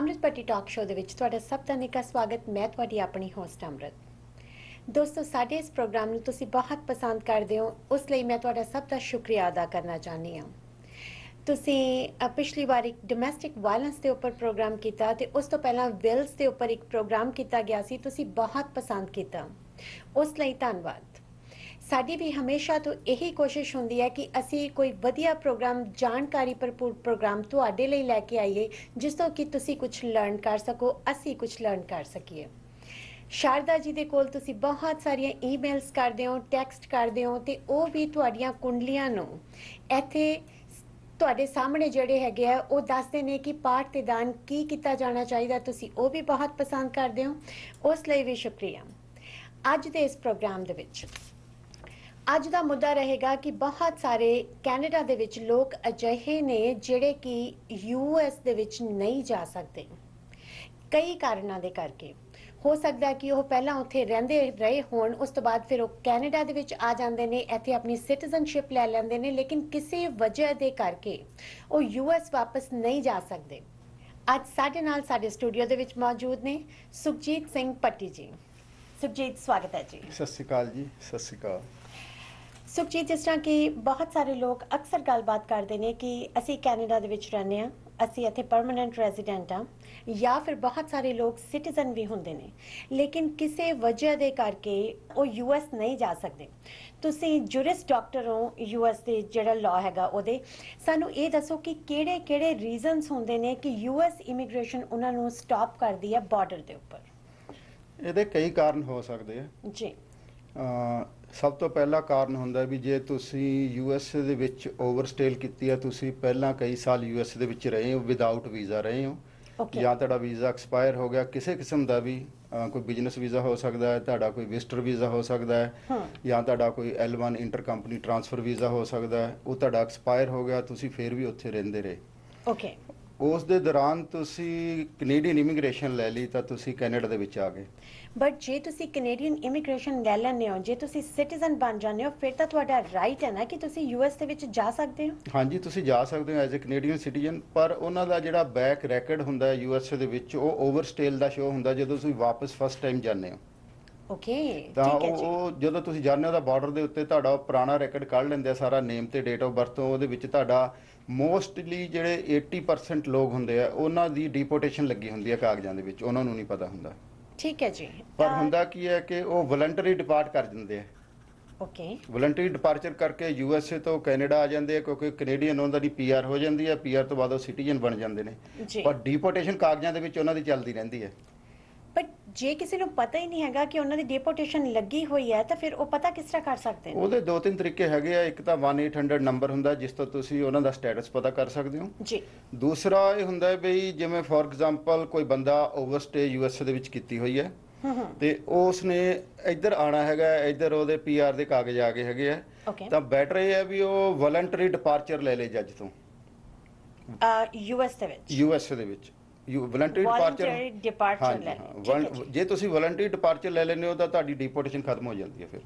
अमृत पट्टी talk show ਦੇ ਵਿੱਚ ਤੁਹਾਡਾ ਸਭ ਦਾ ਨਿੱਘਾ ਸਵਾਗਤ। ਮੈਂ ਤੁਹਾਡੀ ਆਪਣੀ ਹੋਸਟ ਅਮਰਤ। ਦੋਸਤੋ, ਸਾਡੇ ਇਸ ਪ੍ਰੋਗਰਾਮ ਨੂੰ ਤੁਸੀਂ ਬਹੁਤ ਪਸੰਦ ਕਰਦੇ ਹੋ, ਉਸ ਲਈ ਮੈਂ ਤੁਹਾਡਾ ਸਭ ਦਾ ਸ਼ੁਕਰੀਆ ਅਦਾ ਕਰਨਾ ਚਾਹੁੰਦੀ ਹਾਂ। ਤੁਸੀਂ ਪਿਛਲੀ ਵਾਰ ਇੱਕ ਡੋਮੈਸਟਿਕ ਵਾਇਲੈਂਸ ਦੇ ਉੱਪਰ ਪ੍ਰੋਗਰਾਮ ਕੀਤਾ ਤੇ ਉਸ ਤੋਂ ਪਹਿਲਾਂ ਵਿਲਸ ਦੇ ਉੱਪਰ ਇੱਕ ਪ੍ਰੋਗਰਾਮ ਕੀਤਾ ਗਿਆ ਸੀ, ਤੁਸੀਂ ਬਹੁਤ ਪਸੰਦ ਕੀਤਾ, ਉਸ ਲਈ ਧੰਨਵਾਦ। ਸਾਡੀ ਵੀ ਹਮੇਸ਼ਾ ਤੋਂ ਇਹੀ ਕੋਸ਼ਿਸ਼ ਹੁੰਦੀ ਹੈ ਕਿ ਅਸੀਂ ਕੋਈ ਵਧੀਆ ਪ੍ਰੋਗਰਾਮ, ਜਾਣਕਾਰੀ ਭਰਪੂਰ ਪ੍ਰੋਗਰਾਮ ਤੁਹਾਡੇ ਲਈ ਲੈ ਕੇ ਆਈਏ, ਜਿਸ ਤੋਂ ਕਿ ਤੁਸੀਂ ਕੁਝ ਲਰਨ ਕਰ ਸਕੋ, ਅਸੀਂ ਕੁਝ ਲਰਨ ਕਰ ਸਕੀਏ। ਸ਼ਾਰਦਾ ਜੀ ਦੇ ਕੋਲ ਤੁਸੀਂ ਬਹੁਤ ਸਾਰੀਆਂ ਈਮੇਲਸ ਕਰਦੇ ਹੋ, ਟੈਕਸਟ ਕਰਦੇ ਹੋ, ਤੇ ਉਹ ਵੀ ਤੁਹਾਡੀਆਂ ਕੁੰਡਲੀਆਂ ਨੂੰ ਇੱਥੇ ਤੁਹਾਡੇ ਸਾਹਮਣੇ ਜਿਹੜੇ ਹੈਗੇ ਆ ਉਹ ਦੱਸਦੇ ਨੇ ਕਿ ਪਾਠ ਤੇ ਦਾਨ ਕੀ ਕੀਤਾ ਜਾਣਾ ਚਾਹੀਦਾ। ਤੁਸੀਂ ਉਹ ਵੀ ਬਹੁਤ ਪਸੰਦ ਕਰਦੇ ਹੋ, ਉਸ ਲਈ ਵੀ ਸ਼ੁਕਰੀਆ। ਅੱਜ ਦੇ ਇਸ ਪ੍ਰੋਗਰਾਮ ਦੇ ਵਿੱਚ ਅੱਜ ਦਾ ਮੁੱਦਾ ਰਹੇਗਾ ਕਿ ਬਹੁਤ ਸਾਰੇ ਕੈਨੇਡਾ ਦੇ ਵਿੱਚ ਲੋਕ ਅਜਿਹੇ ਨੇ ਜਿਹੜੇ ਕਿ US ਦੇ ਵਿੱਚ ਨਹੀਂ ਜਾ ਸਕਦੇ ਕਈ ਕਾਰਨਾਂ ਦੇ ਕਰਕੇ। ਹੋ ਸਕਦਾ ਕਿ ਉਹ ਪਹਿਲਾਂ ਉੱਥੇ ਰਹਿੰਦੇ ਰਹੇ ਹੋਣ, ਉਸ ਤੋਂ ਬਾਅਦ ਫਿਰ ਉਹ ਕੈਨੇਡਾ ਦੇ ਵਿੱਚ ਆ ਜਾਂਦੇ ਨੇ, ਇੱਥੇ ਆਪਣੀ ਸਿਟੀਜ਼ਨਸ਼ਿਪ ਲੈ ਲੈਂਦੇ ਨੇ, ਲੇਕਿਨ ਕਿਸੇ ਵਜ੍ਹਾ ਦੇ ਕਰਕੇ ਉਹ US ਵਾਪਸ ਨਹੀਂ ਜਾ ਸਕਦੇ। ਅੱਜ ਸਾਡੇ ਨਾਲ ਸਾਡੇ ਸਟੂਡੀਓ ਦੇ ਵਿੱਚ ਮੌਜੂਦ ਨੇ ਸੁਖਜੀਤ ਸਿੰਘ ਪੱਟੀ ਜੀ। ਸੁਖਜੀਤ, ਸਵਾਗਤ ਹੈ ਜੀ। ਸਤਿ ਸ਼੍ਰੀ ਅਕਾਲ ਜੀ। ਸਤਿ ਸ਼੍ਰੀ ਅਕਾਲ ਸੁਖਜੀਤ, ਜਿਸ ਤਰ੍ਹਾਂ ਕਿ ਬਹੁਤ ਸਾਰੇ ਲੋਕ ਅਕਸਰ ਗੱਲਬਾਤ ਕਰਦੇ ਨੇ ਕਿ ਅਸੀਂ ਕੈਨੇਡਾ ਦੇ ਵਿੱਚ ਰਹਿੰਦੇ ਹਾਂ, ਅਸੀਂ ਇੱਥੇ ਪਰਮਾਨੈਂਟ ਰੈਜ਼ੀਡੈਂਟ ਹਾਂ, ਜਾਂ ਫਿਰ ਬਹੁਤ ਸਾਰੇ ਲੋਕ ਸਿਟੀਜ਼ਨ ਵੀ ਹੁੰਦੇ ਨੇ, ਲੇਕਿਨ ਕਿਸੇ ਵਜ੍ਹਾ ਦੇ ਕਰਕੇ ਉਹ US ਨਹੀਂ ਜਾ ਸਕਦੇ। ਤੁਸੀਂ ਜੁਰਿਸਟ ਡਾਕਟਰ ਹੋ US ਦੇ ਜਿਹੜਾ ਲਾਅ ਹੈਗਾ ਉਹਦੇ, ਸਾਨੂੰ ਇਹ ਦੱਸੋ ਕਿ ਕਿਹੜੇ ਕਿਹੜੇ ਰੀਜ਼ਨਸ ਹੁੰਦੇ ਨੇ ਕਿ US ਇਮੀਗ੍ਰੇਸ਼ਨ ਉਹਨਾਂ ਨੂੰ ਸਟਾਪ ਕਰਦੀ ਹੈ ਬਾਰਡਰ ਦੇ ਉੱਪਰ? ਇਹਦੇ ਕਈ ਕਾਰਨ ਹੋ ਸਕਦੇ ਆ ਜੀ। ਸਭ ਤੋਂ ਪਹਿਲਾ ਕਾਰਨ ਹੁੰਦਾ ਵੀ ਜੇ ਤੁਸੀਂ US ਦੇ ਵਿੱਚ ਓਵਰਸਟੇਲ ਕੀਤੀ ਹੈ, ਤੁਸੀਂ ਪਹਿਲਾਂ ਕਈ ਸਾਲ US ਦੇ ਵਿੱਚ ਰਹੇ ਹੋ, ਵਿਦਆਊਟ ਵੀਜ਼ਾ ਰਹੇ ਹੋ, ਜਾਂ ਤੁਹਾਡਾ ਵੀਜ਼ਾ ਐਕਸਪਾਇਰ ਹੋ ਗਿਆ ਕਿਸੇ ਕਿਸਮ ਦਾ ਵੀ, ਕੋਈ ਬਿਜ਼ਨਸ ਵੀਜ਼ਾ ਹੋ ਸਕਦਾ ਹੈ, ਤੁਹਾਡਾ ਕੋਈ ਵਿਜ਼ਟਰ ਵੀਜ਼ਾ ਹੋ ਸਕਦਾ ਹੈ, ਜਾਂ ਤੁਹਾਡਾ ਕੋਈ L1 inter company transfer visa ਹੋ ਸਕਦਾ ਹੈ, ਉਹ ਤੁਹਾਡਾ ਐਕਸਪਾਇਰ ਹੋ ਗਿਆ, ਤੁਸੀਂ ਫਿਰ ਵੀ ਉੱਥੇ ਰਹਿੰਦੇ ਰਹੇ। ਓਕੇ। ਉਸ ਦੇ ਦੌਰਾਨ ਤੁਸੀਂ ਕੈਨੇਡੀਅਨ ਇਮੀਗ੍ਰੇਸ਼ਨ ਲੈ ਲਈ ਤਾਂ ਤੁਸੀਂ ਕੈਨੇਡਾ ਦੇ ਵਿੱਚ ਆ ਗਏ। ਬਟ ਜੇ ਤੁਸੀਂ ਕੈਨੇਡੀਅਨ ਇਮੀਗ੍ਰੇਸ਼ਨ ਲੈ ਲੈਂਦੇ ਹੋ, ਜੇ ਤੁਸੀਂ ਸਿਟੀਜ਼ਨ ਬਣ ਜਾਂਦੇ ਹੋ, ਫਿਰ ਤਾਂ ਤੁਹਾਡਾ ਰਾਈਟ ਹੈ ਨਾ ਕਿ ਤੁਸੀਂ US ਦੇ ਵਿੱਚ ਜਾ ਸਕਦੇ ਹੋ। ਹਾਂਜੀ, ਤੁਸੀਂ ਜਾ ਸਕਦੇ ਹੋ ਐਜ਼ ਅ ਕੈਨੇਡੀਅਨ ਸਿਟੀਜ਼ਨ, ਪਰ ਉਹਨਾਂ ਦਾ ਜਿਹੜਾ ਬੈਕ ਰੈਕਡ ਹੁੰਦਾ ਹੈ US ਦੇ ਵਿੱਚ, ਉਹ ਓਵਰਸਟੇਲ ਦਾ ਸ਼ੋ ਹੁੰਦਾ ਜਦੋਂ ਤੁਸੀਂ ਵਾਪਸ ਫਸਟ ਟਾਈਮ ਜਾਂਦੇ ਹੋ। ਓਕੇ। ਤਾਂ ਉਹ ਜਦੋਂ ਤੁਸੀਂ ਜਾਂਦੇ ਹੋ ਤਾਂ ਬਾਰਡਰ ਦੇ ਉੱਤੇ ਤੁਹਾਡਾ ਪੁਰਾਣਾ ਰੈਕਡ ਕੱਢ ਲੈਂਦੇ ਆ, ਸਾਰਾ ਨੇਮ ਤੇ ਡੇਟ ਆਫ ਬਰਥ ਤੋਂ। ਉਹਦੇ ਵਿੱਚ ਤੁਹਾਡਾ ਮੋਸਟਲੀ ਜਿਹੜੇ 80% ਲੋਕ ਹੁੰਦੇ ਆ ਉਹਨਾਂ ਦੀ ਡਿਪੋਰਟੇਸ਼ਨ ਲੱਗੀ ਹੁੰਦੀ ਹੈ ਕਾਗਜ਼ਾਂ ਦੇ ਵਿੱਚ, ਉਹਨਾਂ ਨੂੰ ਨਹੀਂ ਪਤਾ ਹੁੰਦਾ। ਠੀਕ ਹੈ ਜੀ। ਪਰ ਹੁੰਦਾ ਕੀ ਹੈ ਕਿ ਉਹ ਵਲੰਟਰੀ ਡਿਪਾਰਟ ਕਰ ਦਿੰਦੇ ਆ। ਓਕੇ। ਵਲੰਟਰੀ ਡਿਪਾਰਚਰ ਕਰਕੇ USA ਤੋਂ ਕੈਨੇਡਾ ਆ ਜਾਂਦੇ ਆ, ਕਿਉਂਕਿ ਕੈਨੇਡੀਅਨ ਉਹਨਾਂ ਦੀ PR ਹੋ ਜਾਂਦੀ ਹੈ, PR ਤੋਂ ਬਾਅਦ ਉਹ ਸਿਟੀਜ਼ਨ ਬਣ ਜਾਂਦੇ ਨੇ, ਪਰ ਡਿਪੋਰਟੇਸ਼ਨ ਕਾਗਜ਼ਾਂ ਦੇ ਵਿੱਚ ਉਹਨਾਂ ਦੀ ਚੱਲਦੀ ਰਹਿੰਦੀ ਹੈ। ਬਟ ਜੇ ਕਿਸੇ ਨੂੰ ਪਤਾ ਹੀ ਨਹੀਂ ਹੈਗਾ ਕਿ ਉਹਨਾਂ ਦੀ ਡਿਪੋਰਟੇਸ਼ਨ ਲੱਗੀ ਹੋਈ ਹੈ, ਤਾਂ ਫਿਰ ਉਹ ਪਤਾ ਕਿਸ ਤਰ੍ਹਾਂ ਕਰ ਸਕਦੇ ਨੇ? ਉਹਦੇ 2-3 ਤਰੀਕੇ ਹੈਗੇ ਆ। ਇੱਕ ਤਾਂ 1-800 ਨੰਬਰ ਹੁੰਦਾ ਜਿਸ ਤੋਂ ਤੁਸੀਂ ਉਹਨਾਂ ਦਾ ਸਟੇਟਸ ਪਤਾ ਕਰ ਸਕਦੇ ਹੋ ਜੀ। ਦੂਸਰਾ ਇਹ ਹੁੰਦਾ ਵੀ ਜਿਵੇਂ ਫੋਰ ਐਗਜ਼ਾਮਪਲ ਕੋਈ ਬੰਦਾ ਓਵਰਸਟੇ USA ਦੇ ਵਿੱਚ ਕੀਤੀ ਹੋਈ ਹੈ ਤੇ ਉਸ ਨੇ ਇੱਧਰ ਆਣਾ ਹੈਗਾ, ਇੱਧਰ ਉਹਦੇ PR ਦੇ ਕਾਗਜ਼ ਆ ਗਏ ਹੈਗੇ ਆ, ਤਾਂ ਬੈਟਰ ਇਹ ਹੈ ਵੀ ਉਹ ਵਲੰਟਰੀ ਡਿਪਾਰਚਰ ਲੈ ਲੇ ਜੱਜ ਤੋਂ USA ਦੇ ਵਿੱਚ। ਵਲੰਟਰੀ ਡਿਪਾਰਚਰ ਜੇ ਤੁਸੀਂ ਵਲੰਟਰੀ ਡਿਪਾਰਚਰ ਲੈ ਲੈਂਦੇ ਹੋ ਤਾਂ ਤੁਹਾਡੀ ਡਿਪੋਰਟੇਸ਼ਨ ਖਤਮ ਹੋ ਜਾਂਦੀ ਹੈ। ਫਿਰ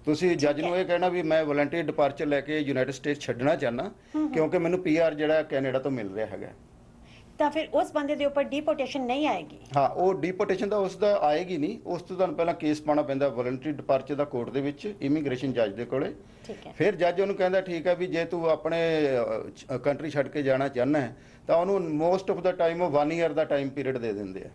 ਤੁਸੀਂ ਜੱਜ ਨੂੰ ਇਹ ਕਹਿਣਾ ਵੀ ਮੈਂ ਵਲੰਟਰੀ ਡਿਪਾਰਚਰ ਲੈ ਕੇ ਯੂਨਾਈਟਿਡ ਸਟੇਟਸ ਛੱਡਣਾ ਚਾਹੁੰਦਾ ਕਿਉਂਕਿ ਮੈਨੂੰ PR ਜਿਹੜਾ ਕੈਨੇਡਾ ਤੋਂ ਮਿਲ ਰਿਹਾ ਹੈਗਾ, ਤਾਂ ਫਿਰ ਉਸ ਬੰਦੇ ਦੇ ਉੱਪਰ ਡਿਪੋਰਟੇਸ਼ਨ ਨਹੀਂ ਆਏਗੀ। ਹਾਂ, ਉਹ ਡਿਪੋਰਟੇਸ਼ਨ ਦਾ ਉਸ ਦਾ ਆਏਗੀ ਨਹੀਂ। ਉਸ ਤੋਂ ਤੁਹਾਨੂੰ ਪਹਿਲਾਂ ਕੇਸ ਪਾਉਣਾ ਪੈਂਦਾ ਵਲੰਟਰੀ ਡਿਪਾਰਚਰ ਦਾ ਕੋਰਟ ਦੇ ਵਿੱਚ, ਇਮੀਗ੍ਰੇਸ਼ਨ ਜੱਜ ਦੇ ਕੋਲੇ। ਫਿਰ ਜੱਜ ਉਹਨੂੰ ਕਹਿੰਦਾ ਠੀਕ ਹੈ ਵੀ ਜੇ ਤੂੰ ਆਪਣੇ ਕੰਟਰੀ ਛੱਡ ਕੇ ਜਾਣਾ ਚਾਹੁੰਦਾ ਹੈ ਤਾਂ ਉਹਨੂੰ ਮੋਸਟ ਆਫ ਦਾ ਟਾਈਮ ਉਹ 1 ਈਅਰ ਦਾ ਟਾਈਮ ਪੀਰੀਅਡ ਦੇ ਦਿੰਦੇ ਆ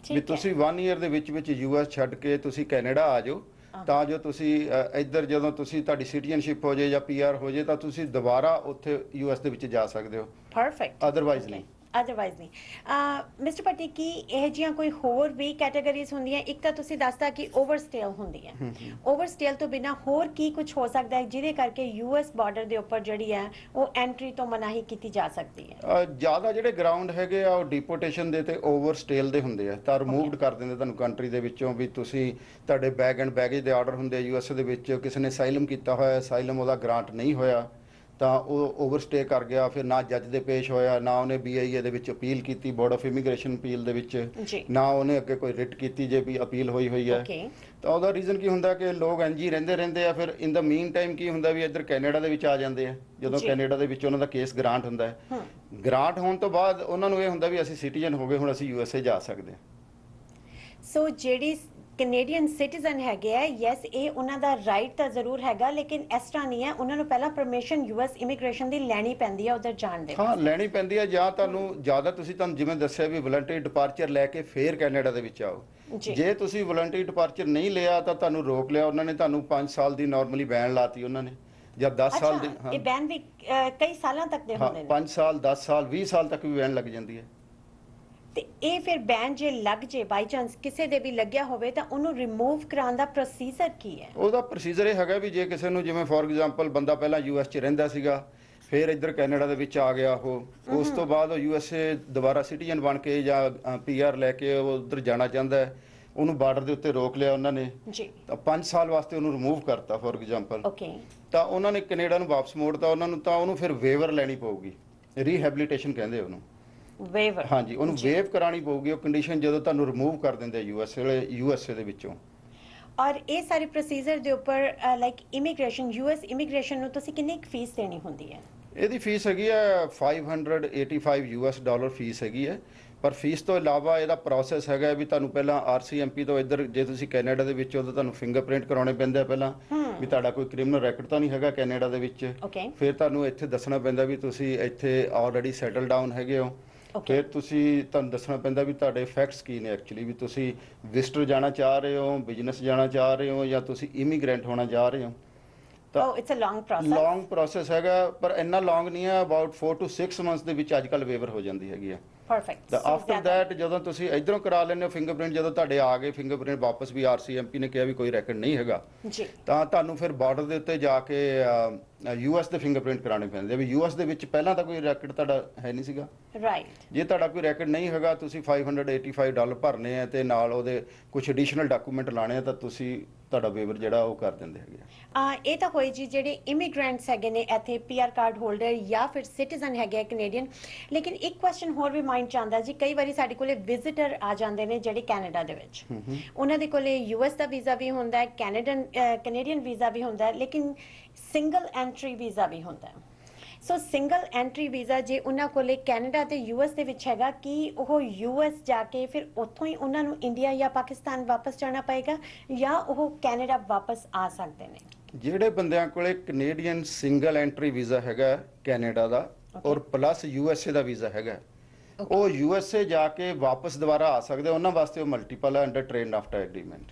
ਵੀ ਤੁਸੀਂ 1 ਈਅਰ ਦੇ ਵਿੱਚ US ਛੱਡ ਕੇ ਤੁਸੀਂ ਕੈਨੇਡਾ ਆ ਜਾਓ, ਤਾਂ ਜੋ ਤੁਸੀਂ ਇੱਧਰ ਜਦੋਂ ਤੁਸੀਂ ਤੁਹਾਡੀ ਸਿਟੀਜ਼ਨਸ਼ਿਪ ਹੋ ਜਾਏ ਜਾਂ PR ਹੋ ਜਾਏ ਤਾਂ ਤੁਸੀਂ ਦੁਬਾਰਾ ਉੱਥੇ US ਦੇ ਵਿੱਚ ਜਾ ਸਕਦੇ ਹੋ। ਪਰਫੈਕਟ। ਅਦਰਵਾਈਜ਼ ਨਹੀਂ। ਅਦਰਵਾਈਜ਼ ਨਹੀਂ। ਮਿਸਟਰ ਪੱਟੀ, ਕੀ ਇਹ ਜਿਹੀਆਂ ਕੋਈ ਹੋਰ ਵੀ ਕੈਟਾਗਰੀਜ਼ ਹੁੰਦੀਆਂ? ਇੱਕ ਤਾਂ ਤੁਸੀਂ ਦੱਸਦਾ ਕਿ ਓਵਰਸਟੇਲ ਹੁੰਦੀ ਹੈ, ਓਵਰਸਟੇਲ ਤੋਂ ਬਿਨਾਂ ਹੋਰ ਕੀ ਕੁਝ ਹੋ ਸਕਦਾ ਹੈ ਜਿਹਦੇ ਕਰਕੇ US ਬਾਰਡਰ ਦੇ ਉੱਪਰ ਜਿਹੜੀ ਹੈ ਉਹ ਐਂਟਰੀ ਤੋਂ ਮਨਾਹੀ ਕੀਤੀ ਜਾ ਸਕਦੀ ਹੈ? ਜ਼ਿਆਦਾ ਜਿਹੜੇ ਗਰਾਊਂਡ ਹੈਗੇ ਆ ਉਹ ਡਿਪੋਰਟੇਸ਼ਨ ਦੇ ਤੇ ਓਵਰਸਟੇਲ ਦੇ ਹੁੰਦੇ ਆ, ਤਾਂ ਰਿਮੂਵਡ ਕਰ ਦਿੰਦੇ ਤੁਹਾਨੂੰ ਕੰਟਰੀ ਦੇ ਵਿੱਚੋਂ। ਵੀ ਤੁਸੀਂ ਤੁਹਾਡੇ ਬੈਗ ਐਂਡ ਬੈਗੇਜ ਦੇ ਆਰਡਰ ਹੁੰਦੇ US ਦੇ ਵਿੱਚ, ਕਿਸੇ ਨੇ ਅਸਾਈਲਮ ਕੀਤਾ ਹੋਇਆ, ਅਸਾਈਲਮ ਉਹਦਾ ਗ੍ਰਾਂਟ ਨਹੀਂ ਹੋਇਆ ਤਾਂ ਉਹ ਓਵਰਸਟੇ ਕਰ ਗਿਆ, ਫਿਰ ਨਾ ਜੱਜ ਦੇ ਪੇਸ਼ ਹੋਇਆ, ਨਾ ਉਹਨੇ BIA ਦੇ ਵਿੱਚ ਅਪੀਲ ਕੀਤੀ, ਬੋਰਡ ਆਫ ਇਮੀਗ੍ਰੇਸ਼ਨ ਅਪੀਲ ਦੇ ਵਿੱਚ, ਨਾ ਉਹਨੇ ਅੱਗੇ ਕੋਈ ਰਿਟ ਕੀਤੀ ਜੇ ਵੀ ਅਪੀਲ ਹੋਈ ਹੈ। ਤਾਂ ਉਹਦਾ ਰੀਜ਼ਨ ਕੀ ਹੁੰਦਾ ਕਿ ਲੋਕ ਇੰਝ ਹੀ ਰਹਿੰਦੇ ਆ। ਫਿਰ ਇਨ ਦਾ ਮੀਨ ਟਾਈਮ ਕੀ ਹੁੰਦਾ ਵੀ ਇੱਧਰ ਕੈਨੇਡਾ ਦੇ ਵਿੱਚ ਆ ਜਾਂਦੇ ਆ, ਜਦੋਂ ਕੈਨੇਡਾ ਦੇ ਵਿੱਚ ਉਹਨਾਂ ਦਾ ਕੇਸ ਗ੍ਰਾਂਟ ਹੁੰਦਾ ਹੈ ਗ੍ਰਾਂਟ ਹੋਣ ਤੋਂ ਬਾਅਦ ਉਹਨਾਂ ਨੂੰ ਇਹ ਹੁੰਦਾ ਵੀ ਅਸੀਂ ਸਿਟੀਜ਼ਨ ਹੋ ਗਏ, ਹੁਣ ਅਸੀਂ USA ਜਾ ਸਕਦੇ ਹਾਂ। ਸੋ ਜਿਹੜੀ ਕੈਨੇਡੀਅਨ ਸਿਟੀਜ਼ਨ ਹੈਗੇ ਆ, ਯੈਸ ਇਹ ਉਹਨਾਂ ਦਾ ਰਾਈਟ ਤਾਂ ਜ਼ਰੂਰ ਹੈਗਾ, ਲੇਕਿਨ ਇਸ ਤਰ੍ਹਾਂ ਨਹੀਂ ਹੈ, ਉਹਨਾਂ ਨੂੰ ਪਹਿਲਾਂ ਪਰਮਿਸ਼ਨ US ਇਮੀਗ੍ਰੇਸ਼ਨ ਦੀ ਲੈਣੀ ਪੈਂਦੀ ਹੈ ਉਧਰ ਜਾਣ ਦੇ। ਹਾਂ, ਲੈਣੀ ਪੈਂਦੀ ਹੈ, ਜਾਂ ਤੁਹਾਨੂੰ ਜ਼ਿਆਦਾ ਤੁਹਾਨੂੰ ਜਿਵੇਂ ਦੱਸਿਆ ਵੀ ਵਲੰਟਰੀ ਡਿਪਾਰਚਰ ਲੈ ਕੇ ਫੇਰ ਕੈਨੇਡਾ ਦੇ ਵਿੱਚ ਆਓ। ਜੇ ਤੁਸੀਂ ਵਲੰਟਰੀ ਡਿਪਾਰਚਰ ਨਹੀਂ ਲਿਆ ਤਾਂ ਤੁਹਾਨੂੰ ਰੋਕ ਲਿਆ ਉਹਨਾਂ ਨੇ, ਤੁਹਾਨੂੰ 5 ਸਾਲ ਦੀ ਨਾਰਮਲੀ ਬੈਨ ਲਾਤੀ ਉਹਨਾਂ ਨੇ, ਜਾਂ 10 ਸਾਲ ਦੀ। ਇਹ ਬੈਨ ਵੀ ਕਈ ਸਾਲਾਂ ਤੱਕ ਦੇ ਹੁੰਦੇ ਨੇ। 5 ਸਾਲ 10 ਸਾਲ 20 ਸਾਲ ਤੱਕ ਵੀ ਬੈਨ ਲੱਗ ਜਾਂਦੀ ਹੈ। ਤੇ ਇਹ ਫਿਰ ਬੈਨ ਜੇ ਲੱਗ ਜੇ ਬਾਈ ਚਾਂਸ ਕਿਸੇ ਦੇ ਵੀ ਲੱਗਿਆ ਹੋਵੇ ਤਾਂ ਉਹਨੂੰ ਰਿਮੂਵ ਕਰਾਉਣ ਦਾ ਪ੍ਰੋਸੀਜਰ ਕੀ ਹੈ? ਉਹਦਾ ਪ੍ਰੋਸੀਜਰ ਇਹ ਹੈਗਾ ਵੀ ਜੇ ਕਿਸੇ ਨੂੰ, ਜਿਵੇਂ ਫੋਰ ਐਗਜ਼ਾਮਪਲ ਬੰਦਾ ਪਹਿਲਾਂ US 'ਚ ਰਹਿੰਦਾ ਸੀਗਾ, ਫਿਰ ਇੱਧਰ ਕੈਨੇਡਾ ਦੇ ਵਿੱਚ ਆ ਗਿਆ ਉਹ, ਉਸ ਤੋਂ ਬਾਅਦ ਉਹ USA ਦੁਬਾਰਾ ਸਿਟੀਜ਼ਨ ਬਣ ਕੇ ਜਾਂ PR ਲੈ ਕੇ ਉਹ ਉੱਧਰ ਜਾਣਾ ਚਾਹੁੰਦਾ ਹੈ, ਉਹਨੂੰ ਬਾਰਡਰ ਦੇ ਉੱਤੇ ਰੋਕ ਲਿਆ ਉਹਨਾਂ ਨੇ ਜੀ, ਤਾਂ 5 ਸਾਲ ਵਾਸਤੇ ਉਹਨੂੰ ਰਿਮੂਵ ਕਰਤਾ ਫੋਰ ਐਗਜ਼ਾਮਪਲ। ਓਕੇ, ਤਾਂ ਉਹਨਾਂ ਨੇ ਕੈਨੇਡਾ ਨੂੰ ਵਾਪਸ ਮੋੜਤਾ ਉਹਨਾਂ ਨੂੰ, ਤਾਂ ਉਹਨੂੰ ਫਿਰ ਵੇਵਰ ਲੈਣੀ ਪਊਗੀ, ਰੀਹੈਬਿਲਿਟੇਸ਼ਨ ਕਹਿੰਦੇ ਉਹਨੂੰ। ਵੇਵਰ? ਹਾਂਜੀ, ਉਹਨੂੰ ਵੇਵ ਕਰਾਣੀ ਪਊਗੀ ਉਹ ਕੰਡੀਸ਼ਨ ਜਦੋਂ ਤੁਹਾਨੂੰ ਰਿਮੂਵ ਕਰ ਦਿੰਦੇ USA ਦੇ ਵਿੱਚੋਂ। ਔਰ ਇਹ ਸਾਰੇ ਪ੍ਰੋਸੀਜਰ ਦੇ ਉੱਪਰ ਲਾਈਕ ਇਮੀਗ੍ਰੇਸ਼ਨ, US ਇਮੀਗ੍ਰੇਸ਼ਨ ਨੂੰ ਤੁਸੀਂ ਕਿੰਨੀ ਫੀਸ ਦੇਣੀ ਹੁੰਦੀ ਹੈ? ਇਹਦੀ ਫੀਸ ਹੈਗੀ ਹੈ $585 ਫੀਸ ਹੈਗੀ ਹੈ। ਪਰ ਫੀਸ ਤੋਂ ਇਲਾਵਾ ਇਹਦਾ ਪ੍ਰੋਸੈਸ ਹੈਗਾ ਵੀ ਤੁਹਾਨੂੰ ਪਹਿਲਾਂ RCMP ਤੋਂ ਇੱਧਰ, ਜੇ ਤੁਸੀਂ ਕੈਨੇਡਾ ਦੇ ਵਿੱਚ ਹੋ ਤਾਂ ਤੁਹਾਨੂੰ ਫਿੰਗਰਪ੍ਰਿੰਟ ਕਰਾਉਣੇ ਪੈਂਦੇ ਆ ਪਹਿਲਾਂ, ਵੀ ਤੁਹਾਡਾ ਕੋਈ ਕ੍ਰਿਮੀਨਲ ਰੈਕੋਰਡ ਤਾਂ ਨਹੀਂ ਹੈਗਾ ਕੈਨੇਡਾ ਦੇ ਵਿੱਚ। ਫਿਰ ਤੁਹਾਨੂੰ ਇੱਥੇ ਦੱਸਣਾ ਪੈਂਦਾ ਵੀ ਤੁਸੀਂ ਇੱਥੇ ਆਲਰੇਡੀ ਸੈਟਲ ਡਾਊਨ ਹੈਗੇ ਹੋ। ਫਿਰ ਤੁਹਾਨੂੰ ਦੱਸਣਾ ਪੈਂਦਾ ਵੀ ਤੁਹਾਡੇ ਫੈਕਟਸ ਕੀ ਨੇ ਐਕਚੁਅਲੀ, ਵੀ ਤੁਸੀਂ ਵਿਜ਼ਟਰ ਜਾਣਾ ਚਾਹ ਰਹੇ ਹੋ, ਬਿਜ਼ਨਸ ਜਾਣਾ ਚਾਹ ਰਹੇ ਹੋ, ਜਾਂ ਤੁਸੀਂ ਇਮੀਗ੍ਰੈਂਟ ਹੋਣਾ ਚਾਹ ਰਹੇ ਹੋ। ਤਾਂ it's a long process. Long process ਹੈਗਾ, ਪਰ ਇੰਨਾ ਲੌਂਗ ਨਹੀਂ ਹੈ, ਅਬਾਊਟ 4 to 6 ਮੰਥਸ ਦੇ ਵਿੱਚ ਅੱਜ ਕੱਲ੍ਹ ਵੇਵਰ ਹੋ ਜਾਂਦੀ ਹੈਗੀ ਆ। ਪਰਫੈਕਟ। ਤਾਂ ਆਫਟਰ ਦੈਟ ਜਦੋਂ ਤੁਸੀਂ ਇਧਰੋਂ ਕਰਾ ਲੈਂਦੇ ਹੋ ਫਿੰਗਰਪ੍ਰਿੰਟ, ਜਦੋਂ ਤੁਹਾਡੇ ਆ ਗਏ ਫਿੰਗਰਪ੍ਰਿੰਟ ਵਾਪਸ, ਵੀ RCMP ਨੇ ਕਿਹਾ ਵੀ ਕੋਈ ਰੈਕੋਰਡ ਨਹੀਂ ਹੈਗਾ ਜੀ, ਤਾਂ ਤੁਹਾਨੂੰ ਫਿਰ ਬਾਰਡਰ ਦੇ ਉੱਤੇ ਜਾ ਕੇ US ਦੇ ਫਿੰਗਰਪ੍ਰਿੰਟ ਕਰਾਉਣੇ ਪੈਂਦੇ, ਵੀ US ਦੇ ਵਿੱਚ ਪਹਿਲਾਂ ਤਾਂ ਕੋਈ ਰੈਕੋਰਡ ਤੁਹਾਡਾ ਹੈ ਨਹੀਂ ਸੀਗਾ। ਰਾਈਟ। ਜੇ ਤੁਹਾਡਾ ਕੋਈ ਰੈਕੋਰਡ ਨਹੀਂ ਹੈਗਾ, ਤੁਸੀਂ $585 ਭਰਨੇ ਆ ਤੇ ਨਾਲ ਉਹਦੇ ਕੁਝ ਐਡੀਸ਼ਨਲ ਡਾਕੂਮੈਂਟ ਲਾਣੇ ਆ, ਤਾਂ ਤੁਸੀਂ ਤੁਹਾਡਾ ਵੇਵਰ ਜਿਹੜਾ ਉਹ ਕਰ ਦਿੰਦੇ ਹੈਗੇ ਆ। ਇਹ ਤਾਂ ਹੋਈ ਜੀ ਜਿਹੜੇ ਇਮੀਗ੍ਰੈਂਟਸ ਹੈਗੇ ਨੇ ਇੱਥੇ, PR ਕਾਰਡ ਹੋਲਡਰ ਜਾਂ ਫਿਰ ਸਿਟੀਜ਼ਨ ਹੈਗੇ ਕੈਨੇਡੀਅਨ। ਲੇਕਿਨ ਇੱਕ ਕੁਐਸਚਨ ਹੋਰ ਵੀ ਮਾਈਂਡ ਚ ਆਉਂਦਾ ਜੀ, ਕਈ ਵਾਰੀ ਸਾਡੇ ਕੋਲੇ ਵਿਜ਼ਿਟਰ ਆ ਜਾਂਦੇ ਨੇ ਜਿਹੜੇ ਕੈਨੇਡਾ ਦੇ ਵਿੱਚ, ਉਹਨਾਂ ਦੇ ਕੋਲੇ US ਦਾ ਵੀਜ਼ਾ ਵੀ ਹੁੰਦਾ ਹੈ, ਕੈਨੇਡੀਅਨ ਵੀਜ਼ਾ ਵੀ ਹੁੰਦਾ ਹੈ, ਲੇਕਿਨ ਸਿੰਗਲ ਐਂਟਰੀ ਵੀਜ਼ਾ ਵੀ ਹੁੰਦਾ ਹੈ। ਸੋ ਸਿੰਗਲ ਐਂਟਰੀ ਵੀਜ਼ਾ ਜੇ ਉਹਨਾਂ ਕੋਲੇ ਕੈਨੇਡਾ ਤੇ US ਦੇ ਵਿੱਚ ਹੈਗਾ, ਕੀ ਉਹ US ਜਾ ਕੇ ਫਿਰ ਉੱਥੋਂ ਹੀ ਉਹਨਾਂ ਨੂੰ ਇੰਡੀਆ ਜਾਂ ਪਾਕਿਸਤਾਨ ਵਾਪਸ ਜਾਣਾ ਪਏਗਾ, ਜਾਂ ਉਹ ਕੈਨੇਡਾ ਵਾਪਸ ਆ ਸਕਦੇ ਨੇ? ਜਿਹੜੇ ਬੰਦਿਆਂ ਕੋਲੇ ਕੈਨੇਡੀਅਨ ਸਿੰਗਲ ਐਂਟਰੀ ਵੀਜ਼ਾ ਹੈਗਾ ਕੈਨੇਡਾ ਦਾ, ਔਰ ਪਲੱਸ USA ਦਾ ਵੀਜ਼ਾ ਹੈਗਾ, ਉਹ USA ਜਾ ਕੇ ਵਾਪਸ ਦੁਬਾਰਾ ਆ ਸਕਦੇ, ਉਹਨਾਂ ਵਾਸਤੇ ਉਹ multiple under train after agreement.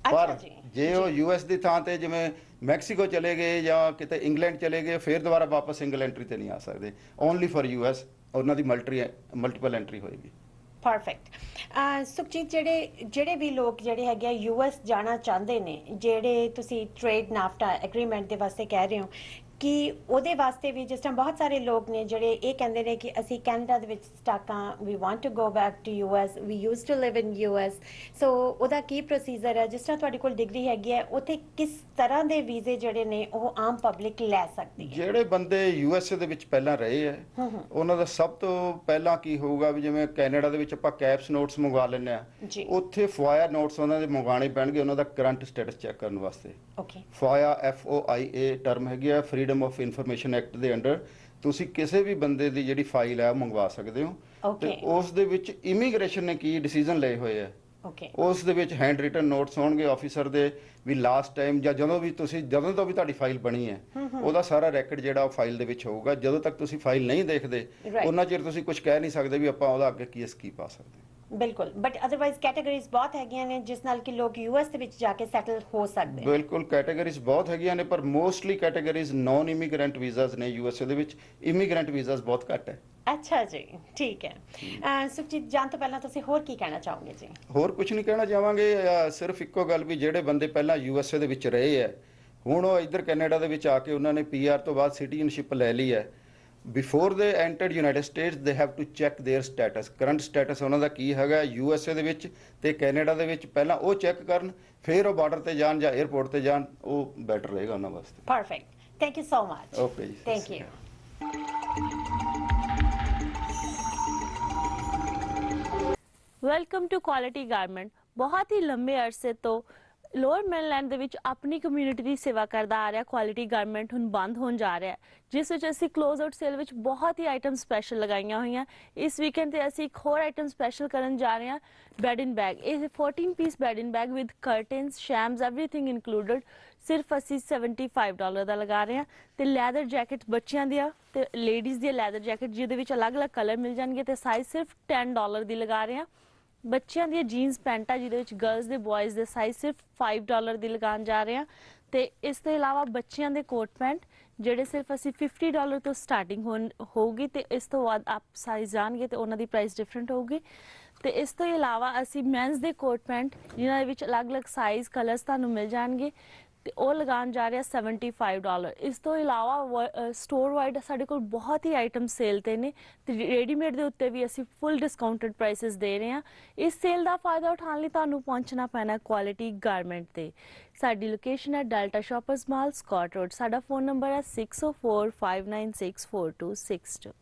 ਪਰ ਜੇ ਉਹ US ਦੀ ਥਾਂ ਤੇ ਜਿਵੇਂ ਮੈਕਸੀਕੋ ਚਲੇ ਗਏ ਜਾਂ ਕਿਤੇ ਇੰਗਲੈਂਡ ਚਲੇ ਗਏ, ਫਿਰ ਦੁਬਾਰਾ ਵਾਪਸ ਸਿੰਗਲ ਐਂਟਰੀ ਤੇ ਨਹੀਂ ਆ ਸਕਦੇ, ਓਨਲੀ ਫॉर US ਉਹਨਾਂ ਦੀ ਮਲਟੀਪਲ ਐਂਟਰੀ ਹੋਏਗੀ। ਪਰਫੈਕਟ। ਸੁਖਜੀਤ, ਜਿਹੜੇ ਵੀ ਲੋਕ ਜਿਹੜੇ ਹੈਗੇ US ਜਾਣਾ ਚਾਹੁੰਦੇ ਨੇ, ਜਿਹੜੇ ਤੁਸੀਂ ਟ੍ਰੇਡ ਨਾਫਟਾ ਐਗਰੀਮੈਂਟ ਦੇ ਵਾਸਤੇ ਕਹਿ ਰਹੇ ਹੋ, ਕਿ ਉਹਦੇ ਵਾਸਤੇ ਵੀ ਜਿਸ ਤਰ੍ਹਾਂ ਬਹੁਤ ਸਾਰੇ ਲੋਕ ਨੇ ਜਿਹੜੇ ਇਹ ਕਹਿੰਦੇ ਨੇ ਕਿ ਅਸੀਂ ਕੈਨੇਡਾ ਦੇ ਵਿੱਚ ਸਟਕ ਹਾਂ, we want to go back to US, we use to live in US, so ਉਹਦਾ ਕੀ ਪ੍ਰੋਸੀਜਰ ਹੈ? ਜਿਸ ਤਰ੍ਹਾਂ ਤੁਹਾਡੇ ਕੋਲ ਡਿਗਰੀ ਹੈਗੀ ਹੈ, ਉੱਥੇ ਕਿਸ ਤਰ੍ਹਾਂ ਦੇ ਵੀਜ਼ੇ ਜਿਹੜੇ ਨੇ ਉਹ ਆਮ ਪਬਲਿਕ ਲੈ ਸਕਦੀ ਹੈ? ਜਿਹੜੇ ਬੰਦੇ USA ਦੇ ਵਿੱਚ ਪਹਿਲਾਂ ਰਹੇ ਹੈ, ਉਹਨਾਂ ਦਾ ਸਭ ਤੋਂ ਪਹਿਲਾਂ ਕੀ ਹੋਊਗਾ ਵੀ ਜਿਵੇਂ ਕੈਨੇਡਾ ਦੇ ਵਿੱਚ ਆਪਾਂ ਕੈਪਸ ਨੋਟਸ ਮੰਗਵਾ ਲੈਂਦੇ ਆ, ਉੱਥੇ FOIA ਨੋਟਸ ਉਹਨਾਂ ਦੇ ਮੰਗਵਾਉਣੇ ਪੈਣਗੇ ਉਹਨਾਂ ਦਾ ਕਰੰਟ ਸਟੇਟਸ ਚੈੱਕ ਕਰਨ ਵਾਸਤੇ। FOIA FOIA ਟਰਮ ਹੈਗੀ ਆ, ਫਰੀडम ਆਫ ਇਨਫੋਰਮੇਸ਼ਨ ਐਕਟ ਦੇ ਅੰਡਰ ਤੁਸੀਂ ਕਿਸੇ ਵੀ ਬੰਦੇ ਦੀ ਜਿਹੜੀ ਫਾਈਲ ਹੈ ਉਹ ਮੰਗਵਾ ਸਕਦੇ ਹੋ, ਤੇ ਉਸ ਦੇ ਵਿੱਚ ਇਮੀਗ੍ਰੇਸ਼ਨ ਨੇ ਕੀ ਡਿਸੀਜਨ ਲਏ ਹੋਏ ਆ, ਉਸ ਦੇ ਵਿੱਚ ਹੈਂਡ ਰਿਟਨ ਨੋਟਸ ਹੋਣਗੇ ਆਫੀਸਰ ਦੇ, ਵੀ ਲਾਸਟ ਟਾਈਮ ਜਾਂ ਜਦੋਂ ਤੋਂ ਵੀ ਤੁਹਾਡੀ ਫਾਈਲ ਬਣੀ ਹੈ ਉਹਦਾ ਸਾਰਾ ਰੈਕੋਰਡ ਜਿਹੜਾ ਉਹ ਫਾਈਲ ਦੇ ਵਿੱਚ ਹੋਊਗਾ। ਜਦੋਂ ਤੱਕ ਤੁਸੀਂ ਫਾਈਲ ਨਹੀਂ ਦੇਖਦੇ ਉਹਨਾਂ ਚਿਰ ਤੁਸੀਂ ਕੁਝ ਕਹਿ ਨਹੀਂ ਸਕਦੇ ਵੀ ਆਪਾਂ ਉਹਦਾ ਅੱਗੇ ਕੀ ਪਾ ਸਕਦੇ। ਬਿਲਕੁਲ, ਬਟ ਅਦਰਵਾਈਜ਼ ਕੈਟਾਗਰੀਜ਼ ਬਹੁਤ ਹੈਗੀਆਂ ਨੇ ਜਿਸ ਨਾਲ ਕਿ ਲੋਕ US ਦੇ ਵਿੱਚ ਜਾ ਕੇ ਸੈਟਲ ਹੋ ਸਕਦੇ। ਬਿਲਕੁਲ, ਕੈਟਾਗਰੀਜ਼ ਬਹੁਤ ਹੈਗੀਆਂ ਨੇ, ਪਰ mostly categories non immigrant visas ਨੇ USA ਦੇ ਵਿੱਚ, ਇਮੀਗ੍ਰੈਂਟ ਵੀਜ਼ਾਸ ਬਹੁਤ ਘੱਟ ਹੈ। ਅੱਛਾ ਜੀ, ਠੀਕ ਹੈ। ਸੁਖਜੀਤ, ਜਾਣ ਤੋਂ ਪਹਿਲਾਂ ਤੁਸੀਂ ਹੋਰ ਕੀ ਕਹਿਣਾ ਚਾਹੋਗੇ ਜੀ? ਹੋਰ ਕੁਝ ਨਹੀਂ ਕਹਿਣਾ ਚਾਹਾਂਗੇ, ਸਿਰਫ ਇੱਕੋ ਗੱਲ ਵੀ ਜਿਹੜੇ ਬੰਦੇ ਪਹਿਲਾਂ USA ਦੇ ਵਿੱਚ ਰਹੇ ਹੈ, ਹੁਣ ਉਹ ਇੱਧਰ ਕੈਨੇਡਾ ਦੇ ਵਿੱਚ ਆ ਕੇ ਉਹਨਾਂ ਨੇ PR ਤੋਂ ਬਾਅਦ ਸਿਟੀਜ਼ਨਸ਼ਿਪ ਲੈ ਲਈ ਹੈ, before they entered United States they have to check their status, current status ਉਹਨਾਂ ਦਾ ਕੀ ਹੈਗਾ USA ਦੇ ਵਿੱਚ ਤੇ ਕੈਨੇਡਾ ਦੇ ਵਿੱਚ, ਪਹਿਲਾਂ ਉਹ ਚੈੱਕ ਕਰਨ, ਫਿਰ ਉਹ ਬਾਰਡਰ ਤੇ ਜਾਣ ਜਾਂ 에ਅਰਪੋਰਟ ਤੇ ਜਾਣ, ਉਹ ਬੈਟਰ ਰਹੇਗਾ ਉਹਨਾਂ ਵਾਸਤੇ। Perfect, thank you so much. Okay ਜੀ, thank you. Welcome to quality garment. बहुत ही लंबे अरसे तो ਲੋਅਰ ਮੇਨਲੈਂਡ ਦੇ ਵਿੱਚ ਆਪਣੀ ਕਮਿਊਨਿਟੀ ਦੀ ਸੇਵਾ ਕਰਦਾ ਆ ਰਿਹਾ ਕੁਆਲਿਟੀ ਗਾਰਮੈਂਟ ਹੁਣ ਬੰਦ ਹੋਣ ਜਾ ਰਿਹਾ, ਜਿਸ ਵਿੱਚ ਅਸੀਂ ਕਲੋਜ਼ ਆਊਟ ਸੇਲ ਵਿੱਚ ਬਹੁਤ ਹੀ ਆਈਟਮ ਸਪੈਸ਼ਲ ਲਗਾਈਆਂ ਹੋਈਆਂ। ਇਸ ਵੀਕਐਂਡ ਤੇ ਅਸੀਂ ਇੱਕ ਹੋਰ ਆਈਟਮ ਸਪੈਸ਼ਲ ਕਰਨ ਜਾ ਰਹੇ ਹਾਂ, ਬੈਡ ਇਨ ਬੈਗ। ਇਹ 14 piece bed in bag with curtains, shams, everything included ਸਿਰਫ ਅਸੀਂ $75 ਦਾ ਲਗਾ ਰਹੇ ਹਾਂ। ਤੇ ਲੈਦਰ ਜੈਕਟ ਬੱਚਿਆਂ ਦੀਆਂ ਤੇ ਲੇਡੀਜ਼ ਦੀਆਂ ਲੈਦਰ ਜੈਕਟ, ਜਿਹਦੇ ਵਿੱਚ ਅਲੱਗ-ਅਲੱਗ ਕਲਰ ਮਿਲ ਜਾਣਗੇ, ਤੇ ਸਾਈਜ਼ ਸਿਰਫ $10 ਦੀ ਲਗਾ ਰਹੇ ਹਾਂ। ਬੱਚਿਆਂ ਦੀਆਂ ਜੀਨਸ ਪੈਂਟਾਂ, ਜਿਹਦੇ ਵਿੱਚ ਗਰਲਸ ਦੇ ਬॉयਜ਼ ਦੇ ਸਾਈਜ਼ ਸਿਰਫ $5 ਦੀ ਲਗਾਉਣ ਜਾ ਰਹੇ ਹਾਂ। ਤੇ ਇਸ ਤੋਂ ਇਲਾਵਾ ਬੱਚਿਆਂ ਦੇ ਕੋਟ ਪੈਂਟ, ਜਿਹੜੇ ਸਿਰਫ ਅਸੀਂ $50 ਤੋਂ ਸਟਾਰਟਿੰਗ ਹੋਊਗੀ, ਤੇ ਇਸ ਤੋਂ ਬਾਅਦ ਆਪ ਸਾਈਜ਼ ਜਾਣਗੇ ਤੇ ਉਹਨਾਂ ਦੀ ਪ੍ਰਾਈਸ ਡਿਫਰੈਂਟ ਹੋਊਗੀ। ਤੇ ਇਸ ਤੋਂ ਇਲਾਵਾ ਅਸੀਂ ਮੈਨਸ ਦੇ ਕੋਟ ਪੈਂਟ, ਜਿਨ੍ਹਾਂ ਦੇ ਵਿੱਚ ਅਲੱਗ-ਅਲੱਗ ਸਾਈਜ਼ ਕਲਰਸ ਤੁਹਾਨੂੰ ਮਿਲ ਜਾਣਗੇ, ਤੇ ਉਹ ਲਗਾਉਣ ਜਾ ਰਿਹਾ $75। ਇਸ ਤੋਂ ਇਲਾਵਾ ਸਟੋਰ ਵਾਈਡ ਸਾਡੇ ਕੋਲ ਬਹੁਤ ਹੀ ਆਈਟਮ ਸੇਲ ਤੇ ਨੇ, ਤੇ ਰੈਡੀਮੇਡ ਦੇ ਉੱਤੇ ਵੀ ਅਸੀਂ ਫੁੱਲ ਡਿਸਕਾਊਂਟਡ ਪ੍ਰਾਈਸਿਸ ਦੇ ਰਹੇ ਹਾਂ। ਇਸ ਸੇਲ ਦਾ ਫਾਇਦਾ ਉਠਾਉਣ ਲਈ ਤੁਹਾਨੂੰ ਪਹੁੰਚਣਾ ਪੈਣਾ ਕੁਆਲਿਟੀ ਗਾਰਮੈਂਟ ਤੇ। ਸਾਡੀ ਲੋਕੇਸ਼ਨ ਹੈ ਡੈਲਟਾ ਸ਼ਾਪਰਸ ਮਾਲ, ਸਕਾਟ ਰੋਡ। ਸਾਡਾ ਫੋਨ ਨੰਬਰ ਹੈ 6045964262।